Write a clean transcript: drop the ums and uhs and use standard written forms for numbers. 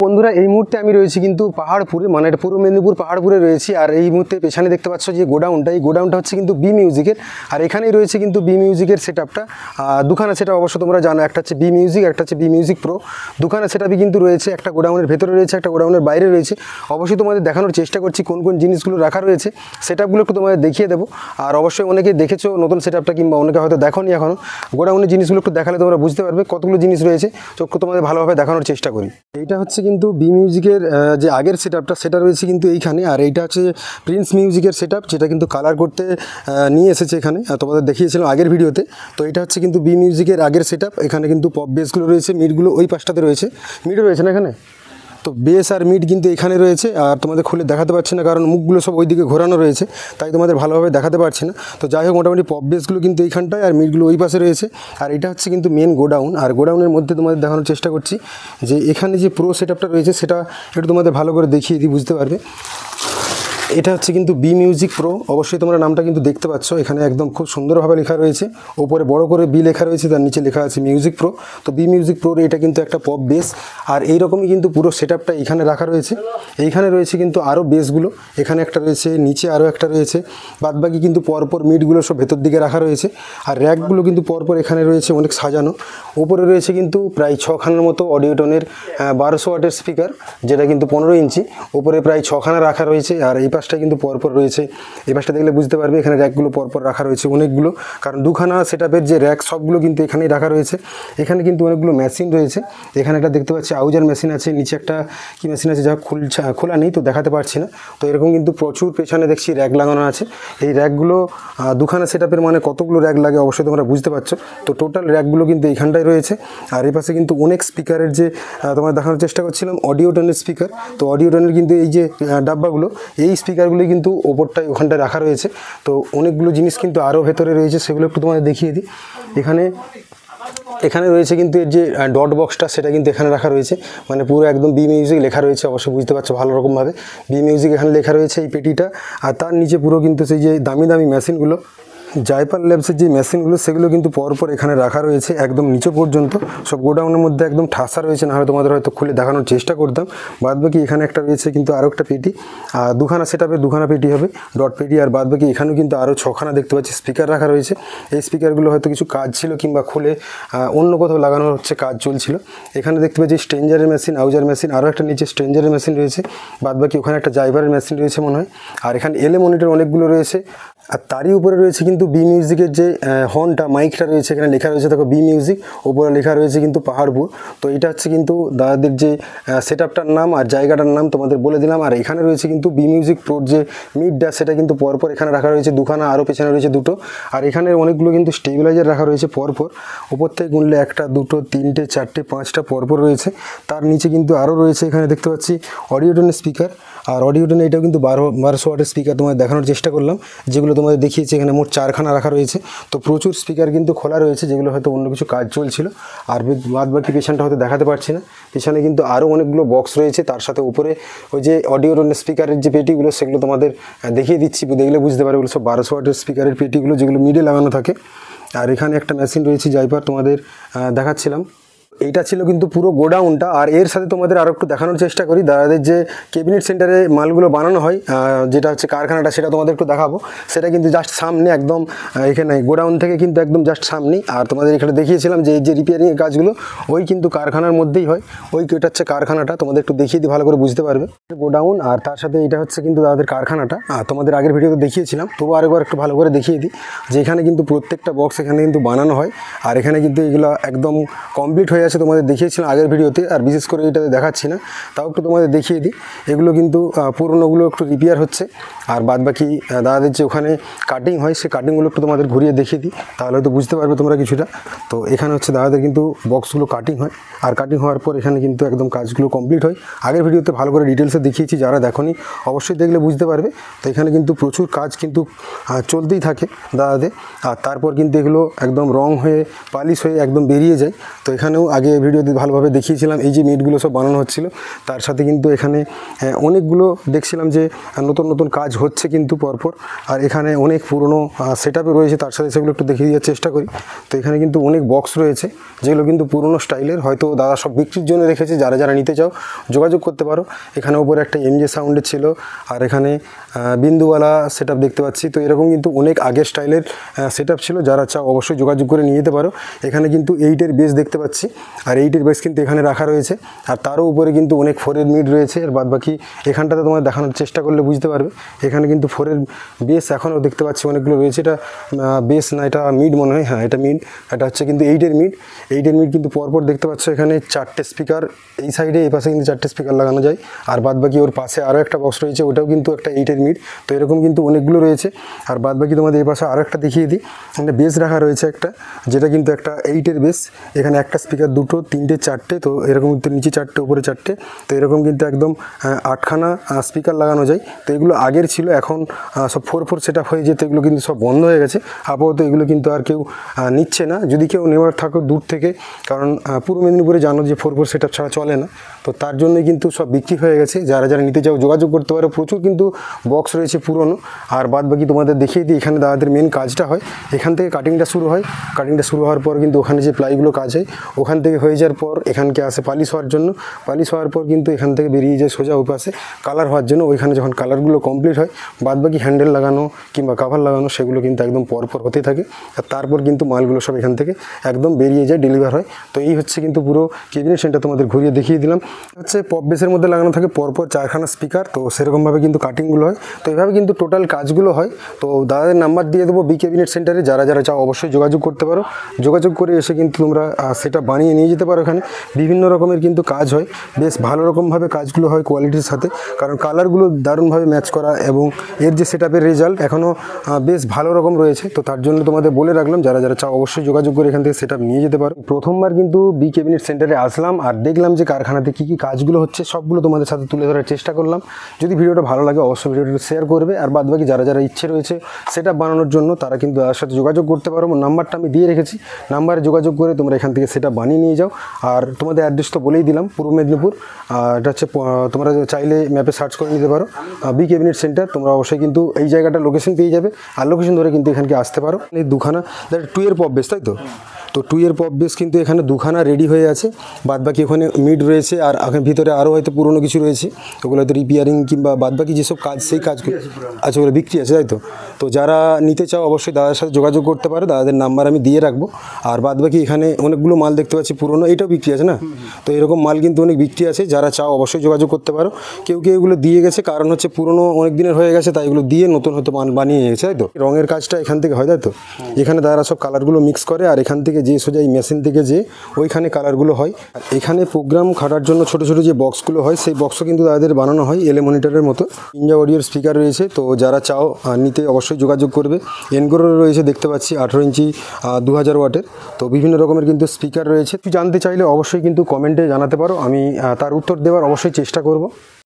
বন্ধুরা এই মুহূর্তে আমি রয়েছি কিন্তু পাহাড়পুরে, মানে এটা পূর্ব মেদিনীপুর পাহাড়পুরে রয়েছি। আর এই মুহূর্তে পেছনে দেখতে পাচ্ছ যে গোডাউনটা, এই গোডাউনটা হচ্ছে কিন্তু বি মিউজিকের। আর এখানেই রয়েছে কিন্তু বি মিউজিকের সেট আপটা, দুখানা সেট আপ অবশ্য তোমরা জানো, একটা হচ্ছে বি মিউজিক, একটা হচ্ছে বি মিউজিক প্রো। দুখানা সেট আপই কিন্তু রয়েছে, একটা গোডাউনের ভেতরে রয়েছে, একটা গোডাউনের বাইরে রয়েছে। অবশ্যই তোমাদের দেখানোর চেষ্টা করছি কোন কোন জিনিসগুলো রাখা রয়েছে, সেট আপগুলো একটু তোমাদের দেখিয়ে দেবো। আর অবশ্যই অনেকে দেখেছো নতুন সেট আপটা, কিংবা অনেকে হয়তো দেখোনি এখনও। গোডাউনের জিনিসগুলো একটু দেখালে তোমরা বুঝতে পারবে কতগুলো জিনিস রয়েছে, চক্ষু তোমাদের ভালোভাবে দেখানোর চেষ্টা করি। এইটা হচ্ছে কিন্তু বি মিউজিকের যে আগের সেট আপটা, সেটা রয়েছে কিন্তু এইখানে। আর এইটা হচ্ছে প্রিন্স মিউজিকের সেট আপ, যেটা কিন্তু কালার করতে নিয়ে এসেছে এখানে, তোমাদের দেখিয়েছিলাম আগের ভিডিওতে। তো এটা হচ্ছে কিন্তু বি মিউজিকের আগের সেট আপ। এখানে কিন্তু পপ বেসগুলো রয়েছে, মিডগুলো ওই পাশটাতে রয়েছে, মিডও রয়েছে না এখানে। তো বেস আর মিড কিন্তু এখানে রয়েছে। আর তোমাদের খুলে দেখাতে পারছি না, কারণ মুখগুলো সব ওই দিকে ঘোরানো রয়েছে, তাই তোমাদের ভালোভাবে দেখাতে পারছি না। তো যাই হোক, মোটামুটি পপ বেসগুলো কিন্তু এইখানটায়, আর মিডগুলো ওই পাশে রয়েছে। আর এটা হচ্ছে কিন্তু মেন গোডাউন। আর গোডাউনের মধ্যে তোমাদের দেখানোর চেষ্টা করছি যে এখানে যে প্রো সেট আপটা রয়েছে, সেটা একটু তোমাদের ভালো করে দেখিয়ে দিই, বুঝতে পারবে। এটা হচ্ছে কিন্তু বি মিউজিক প্রো। অবশ্যই তোমরা নামটা কিন্তু দেখতে পাচ্ছ, এখানে একদম খুব সুন্দরভাবে লেখা রয়েছে, ওপরে বড় করে বি লেখা রয়েছে, তার নিচে লেখা আছে মিউজিক প্রো। তো বি মিউজিক প্রোর এটা কিন্তু একটা পপ বেস। আর এইরকমই কিন্তু পুরো সেট আপটা এখানে রাখা রয়েছে। এইখানে রয়েছে কিন্তু আরও বেসগুলো, এখানে একটা রয়েছে, নিচে আরও একটা রয়েছে, বাদবাকি কিন্তু পরপর মিডগুলো সব ভেতর দিকে রাখা রয়েছে। আর র্যাকগুলো কিন্তু পরপর এখানে রয়েছে অনেক সাজানো। ওপরে রয়েছে কিন্তু প্রায় 6খানার মতো অডিওটনের 1200 ওয়াটের স্পিকার, যেটা কিন্তু 15 ইঞ্চি। ওপরে প্রায় 6খানা রাখা রয়েছে। আর এই পাশটা কিন্তু পরপর রয়েছে, এই পাশটা দেখলে বুঝতে পারবে, এখানে র্যাকগুলো পরপর রাখা রয়েছে অনেকগুলো, কারণ দুখানা সেট আপের যে র্যাক সবগুলো কিন্তু এখানেই রাখা রয়েছে। এখানে কিন্তু অনেকগুলো মেশিন রয়েছে। এখানে একটা দেখতে পাচ্ছি আউজার মেশিন আছে, নিচে একটা কি মেশিন আছে যা খোলা নেই, তো দেখাতে পারছি না। তো এরকম কিন্তু প্রচুর পেছনে দেখছি র্যাক লাগানো আছে। এই র্যাকগুলো দুখানা সেট আপের মানে কতগুলো র্যাক লাগে অবশ্যই তোমরা বুঝতে পারছো। তো টোটাল র্যাকগুলো কিন্তু এইখানটায় রয়েছে। আর এই পাশে কিন্তু অনেক স্পিকারের যে তোমার দেখানোর চেষ্টা করছিলাম, অডিও টোনের স্পিকার। তো অডিও টোনের কিন্তু এই যে ডাব্বাগুলো, এই স্পিকারগুলো কিন্তু ওপরটায় ওখানটায় রাখা রয়েছে। তো অনেকগুলো জিনিস কিন্তু আরও ভেতরে রয়েছে, সেগুলো একটু তোমাদের দেখিয়ে দিই। এখানে রয়েছে কিন্তু এর যে ডট বক্সটা, সেটা কিন্তু এখানে রাখা রয়েছে, মানে পুরো একদম বি মিউজিক লেখা রয়েছে, অবশ্যই বুঝতে পারছো ভালো রকমভাবে বি মিউজিক এখানে লেখা রয়েছে এই পেটিটা। আর তার নিচে পুরো কিন্তু সেই যে দামি দামি মেশিনগুলো, জাইপার ল্যাবসের যে মেশিনগুলো, সেগুলো কিন্তু পরপর এখানে রাখা রয়েছে একদম নিচে পর্যন্ত। সব গোডাউনের মধ্যে একদম ঠাসা রয়েছে, না হলে তোমাদের হয়তো খুলে দেখানোর চেষ্টা করতাম। বাদবাকি এখানে একটা রয়েছে কিন্তু আরও একটা পেটি, আর দুখানা সেট আপে দুখানা পেটি হবে, ডট পেটি। আর বাদবাকি এখানেও কিন্তু আরও 6খানা দেখতে পাচ্ছি স্পিকার রাখা রয়েছে। এই স্পিকারগুলো হয়তো কিছু কাজ ছিল, কিংবা খুলে অন্য কোথাও লাগানোর হচ্ছে কাজ চলছিল। এখানে দেখতে পাচ্ছি স্ট্রেঞ্জারের মেশিন, আউজার মেশিন, আরও একটা নিচে স্ট্রেঞ্জারের মেশিন রয়েছে। বাদবাকি ওখানে একটা জাইভারের মেশিন রয়েছে মনে হয়। আর এখানে এলএ মনিটর অনেকগুলো রয়েছে। আর তারই উপরে রয়েছে কিন্তু বি মিউজিকের যে হর্নটা, মাইকটা রয়েছে, এখানে লেখা রয়েছে দেখো বি মিউজিক, ওপরে লেখা রয়েছে কিন্তু পাহাড়পুর। তো এটা হচ্ছে কিন্তু দাদাদের যে সেট আপটার নাম আর জায়গাটার নাম তোমাদের বলে দিলাম। আর এখানে রয়েছে কিন্তু বি মিউজিক প্রোর যে মিডটা, সেটা কিন্তু পরপর এখানে রাখা রয়েছে দুখানা, আরও পেছনে রয়েছে দুটো। আর এখানে অনেকগুলো কিন্তু স্টেবিলাইজার রাখা রয়েছে পরপর, ওপর থেকে গুনলে 1, 2, 3, 4, 5টা পরপর রয়েছে। তার নিচে কিন্তু আরও রয়েছে, এখানে দেখতে পাচ্ছি অডিওটনের স্পিকার। আর অডিওটনে এটাও কিন্তু 1200 ওয়াটের স্পিকার তোমাদের দেখানোর চেষ্টা করলাম, যেগুলো তোমাদের দেখিয়েছি। এখানে মোট 4খানা রাখা রয়েছে। তো প্রচুর স্পিকার কিন্তু খোলা রয়েছে, যেগুলো হয়তো অন্য কিছু কাজ চলছিল। আর বাদবাকি পেছনটা হয়তো দেখাতে পারছি না, পেছনে কিন্তু আরও অনেকগুলো বক্স রয়েছে। তার সাথে উপরে ওই যে অডিওটনের স্পিকারের যে পেটিগুলো, সেগুলো তোমাদের দেখিয়ে দিচ্ছি, দেখলে বুঝতে পারবে। ওগুলো সব 1200 ওয়াটের স্পিকারের পেটিগুলো, যেগুলো মিডে লাগানো থাকে। আর এখানে একটা মেশিন রয়েছে জাইপার, তোমাদের দেখাচ্ছিলাম। এইটা ছিল কিন্তু পুরো গোডাউনটা। আর এর সাথে তোমাদের আরও একটু দেখানোর চেষ্টা করি দাদাদের যে ক্যাবিনেট সেন্টারে মালগুলো বানানো হয়, যেটা হচ্ছে কারখানাটা, সেটা তোমাদের একটু দেখাবো। সেটা কিন্তু জাস্ট সামনে একদম, এখানে গোডাউন থেকে কিন্তু একদম জাস্ট সামনেই। আর তোমাদের এখানে দেখিয়েছিলাম যে এই যে রিপেয়ারিংয়ের কাজগুলো, ওই কিন্তু কারখানার মধ্যেই হয়। এটা হচ্ছে কারখানাটা, তোমাদের একটু দেখিয়ে দিই, ভালো করে বুঝতে পারবে। গোডাউন আর তার সাথে এটা হচ্ছে কিন্তু দাদাদের কারখানাটা। তোমাদের আগের ভিডিওতে দেখিয়েছিলাম, তবু আরেকবার একটু ভালো করে দেখিয়ে দিই যে এখানে কিন্তু প্রত্যেকটা বক্স এখানে কিন্তু বানানো হয়। আর এখানে কিন্তু এগুলো একদম কমপ্লিট হয়ে আছে, তোমাদের দেখিয়েছিলাম আগের ভিডিওতে। আর বিশেষ করে এটাতে দেখাচ্ছি না, তাও একটু তোমাদের দেখিয়ে দিই। এগুলো কিন্তু পুরোনোগুলো একটু রিপেয়ার হচ্ছে। আর বাদবাকি দাদাদের যে ওখানে কাটিং হয়, সেই কাটিংগুলো একটু তোমাদের ঘুরিয়ে দেখিয়ে দিই, তাহলে হয়তো বুঝতে পারবে তোমরা কিছুটা। তো এখানে হচ্ছে দাদাদের কিন্তু বক্সগুলো কাটিং হয়। আর কাটিং হওয়ার পর এখানে কিন্তু একদম কাজগুলো কমপ্লিট হয়। আগের ভিডিওতে ভালো করে ডিটেলসে দেখিয়েছি, যারা দেখোনি অবশ্যই দেখলে বুঝতে পারবে। তো এখানে কিন্তু প্রচুর কাজ কিন্তু চলতেই থাকে দাদাদের। আর তারপর কিন্তু এগুলো একদম রং হয়ে পালিশ হয়ে একদম বেরিয়ে যায়। তো এখানেও আগে ভিডিওতে ভালোভাবে দেখিয়েছিলাম এই যে মিটগুলো সব বানানো হচ্ছিল, তার সাথে কিন্তু এখানে অনেকগুলো দেখছিলাম যে নতুন নতুন কাজ হচ্ছে কিন্তু পরপর। আর এখানে অনেক পুরনো সেট আপে রয়েছে, তার সাথে সেগুলো একটু দেখিয়ে দেওয়ার চেষ্টা করি। তো এখানে কিন্তু অনেক বক্স রয়েছে যেগুলো কিন্তু পুরনো স্টাইলের, হয়তো দাদা সব বিক্রির জন্য রেখেছে, যারা যারা নিতে চাও যোগাযোগ করতে পারো। এখানে উপরে একটা এমজে সাউন্ডের ছিল, আর এখানে বিন্দুওয়ালা সেট আপ দেখতে পাচ্ছি। তো এরকম কিন্তু অনেক আগের স্টাইলের সেট আপ ছিল, যারা চাও অবশ্যই যোগাযোগ করে নিয়ে যেতে পারো। এখানে কিন্তু 8-এর বেস দেখতে পাচ্ছি, আর 8-এর বেস কিন্তু এখানে রাখা রয়েছে, আর তারও উপরে কিন্তু অনেক 4-এর মিড রয়েছে। আর বাদ বাকি এখানটাতে তোমার দেখানোর চেষ্টা করলে বুঝতে পারবে, এখানে কিন্তু 4-এর বেস এখনও দেখতে পাচ্ছি অনেকগুলো রয়েছে। এটা বেস না, এটা মিড মনে হয়, হ্যাঁ এটা মিড। এটা হচ্ছে কিন্তু 8-এর মিড। 8-এর মিড কিন্তু পরপর দেখতে পাচ্ছ, এখানে 4টে স্পিকার এই সাইডে, এই পাশে কিন্তু 4টে স্পিকার লাগানো যায়। আর বাদ বাকি ওর পাশে আরও একটা বক্স রয়েছে, ওটাও কিন্তু একটা 8-এর মিড। তো এরকম কিন্তু অনেকগুলো রয়েছে। আর বাদ বাকি তোমাদের এই পাশে আরও একটা দেখিয়ে দিই, এখানে বেস রাখা রয়েছে একটা, যেটা কিন্তু একটা 8-এর বেস। এখানে একটা স্পিকার, 2, 3, 4টে, তো এরকম কিন্তু নিচে 4টে উপরে 4টে। তো এরকম কিন্তু একদম 8খানা স্পিকার লাগানো যায়। তো এগুলো আগের ছিল, এখন সব 4-4 সেট আপ হয়ে যেত, এগুলো কিন্তু সব বন্ধ হয়ে গেছে আপাতত। এগুলো কিন্তু আর কেউ নিচ্ছে না, যদি কেউ নেওয়ার থাকো দূর থেকে, কারণ পূর্ব মেদিনীপুরে জানো যে 4-4 সেট আপ ছাড়া চলে না। তো তার জন্যই কিন্তু সব বিক্রি হয়ে গেছে। যারা যারা নিতে চাও যোগাযোগ করতে পারো। প্রচুর কিন্তু বক্স রয়েছে পুরনো। আর বাদ বাকি তোমাদের দেখিয়ে দিই, এখানে দাদাদের মেন কাজটা হয়, এখান থেকে কাটিংটা শুরু হয়। কাটিংটা শুরু হওয়ার পর কিন্তু ওখানে যে প্লাইগুলো কাজ হয়, ওখান থেকে হয়ে যাওয়ার পর এখানকে আসে পালিশ হওয়ার জন্য। পালিশ হওয়ার পর কিন্তু এখান থেকে বেরিয়ে যায় সোজা ওই পাশে কালার হওয়ার জন্য। ওইখানে যখন কালারগুলো কমপ্লিট হয়, বাদ বাকি হ্যান্ডেল লাগানো কিংবা কাভার লাগানো সেগুলো কিন্তু একদম পরপর হতে থাকে। আর তারপর কিন্তু মালগুলো সব এখান থেকে একদম বেরিয়ে যায়, ডেলিভার হয়। তো এই হচ্ছে কিন্তু পুরো ক্যাবিনেট সেন্টার, তোমাদের ঘুরিয়ে দেখিয়ে দিলাম। হচ্ছে পপ বেসের মধ্যে লাগানো থাকে পরপর 4খানা স্পিকার। তো সেরকমভাবে কিন্তু কাটিংগুলো হয়। তো এইভাবে কিন্তু টোটাল কাজগুলো হয়। তো দাদাদের নাম্বার দিয়ে দেবো বি ক্যাবিনেট সেন্টারে, যারা যারা চাও অবশ্যই যোগাযোগ করতে পারো। যোগাযোগ করে এসে কিন্তু তোমরা সেটা বানিয়ে নিয়ে যেতে পারো। এখানে বিভিন্ন রকমের কিন্তু কাজ হয়, বেশ ভালো রকমভাবে কাজগুলো হয় কোয়ালিটির সাথে, কারণ কালারগুলো দারুণভাবে ম্যাচ করা, এবং এর যে সেট আপের রেজাল্ট এখনও বেশ ভালো রকম রয়েছে। তো তার জন্য তোমাদের বলে রাখলাম, যারা যারা চাও অবশ্যই যোগাযোগ করে এখান থেকে সেট আপ নিয়ে যেতে পারো। প্রথমবার কিন্তু বি ক্যাবিনেট সেন্টারে আসলাম, আর দেখলাম যে কারখানাতে কী কী কাজগুলো হচ্ছে সবগুলো তোমাদের সাথে তুলে ধরার চেষ্টা করলাম। যদি ভিডিওটা ভালো লাগে অবশ্যই ভিডিওটা শেয়ার করবে। আর বাদ বাকি যারা যারা ইচ্ছে রয়েছে সেট আপ বানানোর জন্য, তারা কিন্তু তার সাথে যোগাযোগ করতে পারো। নাম্বারটা আমি দিয়ে রেখেছি, নাম্বারে যোগাযোগ করে তোমরা এখান থেকে সেট আপ বানিয়ে নিয়ে যাও। আর তোমাদের অ্যাড্রেস তো বলেই দিলাম, পূর্ব মেদিনীপুর। এটা হচ্ছে তোমরা চাইলে ম্যাপে সার্চ করে নিতে পারো বি ক্যাবিনেট সেন্টার। তোমরা অবশ্যই কিন্তু এই জায়গাটা লোকেশন পেয়ে যাবে, আর লোকেশন ধরে কিন্তু এখানকে আসতে পারো। এই দুখানা 2-এর পপ বেস, তাই তো? তো 2-এর পপ বেস কিন্তু এখানে দুখানা রেডি হয়ে আছে, বাদ বাকি ওখানে মিড রয়েছে, আর এখানে ভিতরে আরও হয়তো পুরনো কিছু রয়েছে, ওগুলো হয়তো রিপেয়ারিং কিংবা বাদ বাকি যেসব কাজ সেই কাজগুলো আচ্ছা ওগুলো বিক্রি আছে, তাই তো? তো যারা নিতে চাও অবশ্যই দাদার সাথে যোগাযোগ করতে পারো, দাদাদের নাম্বার আমি দিয়ে রাখবো। আর বাদ বাকি এখানে অনেকগুলো মাল দেখতে পাচ্ছি পুরনো, এটাও বিক্রি আছে না? তো এরকম মাল কিন্তু অনেক বিক্রি আছে, যারা চাও অবশ্যই যোগাযোগ করতে পারো। কেউ কেউ এগুলো দিয়ে গেছে, কারণ হচ্ছে পুরনো অনেক দিনের হয়ে গেছে, তাই এগুলো দিয়ে নতুন হয়তো বানিয়ে গেছে, তাই তো? রঙের কাজটা এখান থেকে হয়, তাই তো? এখানে দাদারা সব কালারগুলো মিক্স করে, আর এখান থেকে যে সোজা এই মেশিন থেকে যে ওইখানে কালারগুলো হয়। আর এখানে প্রোগ্রাম খাটার জন্য ছোটো ছোটো যে বক্সগুলো হয়, সেই বক্সও কিন্তু তাদের বানানো হয় এলে মনিটরের মতো। নিনজা অডিওর স্পিকার রয়েছে, তো যারা চাও নিতে অবশ্যই যোগাযোগ করবে। এনগোরও রয়েছে দেখতে পাচ্ছি 18 ইঞ্চি 2000 ওয়াটের। তো বিভিন্ন রকমের কিন্তু স্পিকার রয়েছে। তুই জানতে চাইলে অবশ্যই কিন্তু কমেন্টে জানাতে পারো, আমি তার উত্তর দেওয়ার অবশ্যই চেষ্টা করব।